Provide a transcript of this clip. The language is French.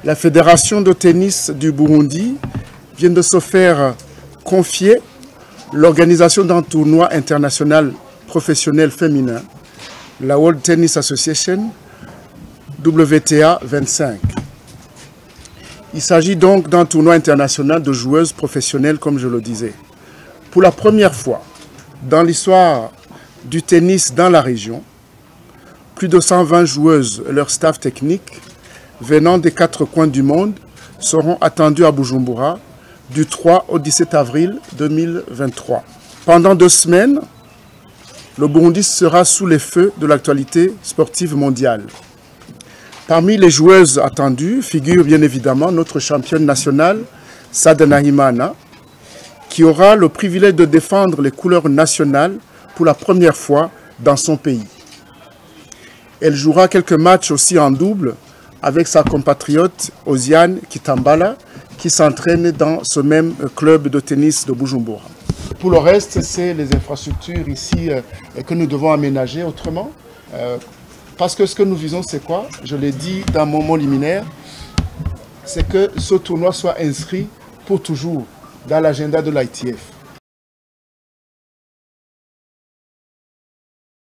La Fédération de tennis du Burundi vient de se faire confier l'organisation d'un tournoi international professionnel féminin, la World Tennis Association WTA 25. Il s'agit donc d'un tournoi international de joueuses professionnelles, comme je le disais. Pour la première fois dans l'histoire du tennis dans la région, plus de 120 joueuses et leur staff technique venant des 4 coins du monde seront attendus à Bujumbura du 3 au 17 avril 2023. Pendant 2 semaines, le Burundi sera sous les feux de l'actualité sportive mondiale. Parmi les joueuses attendues figure bien évidemment notre championne nationale, Sada Nahimana, qui aura le privilège de défendre les couleurs nationales pour la première fois dans son pays. Elle jouera quelques matchs aussi en double avec sa compatriote Osiane Kitambala, qui s'entraîne dans ce même club de tennis de Bujumbura. Pour le reste, c'est les infrastructures ici que nous devons aménager autrement. Parce que ce que nous visons, c'est quoi? Je l'ai dit dans mon mot liminaire, c'est que ce tournoi soit inscrit pour toujours dans l'agenda de l'ITF.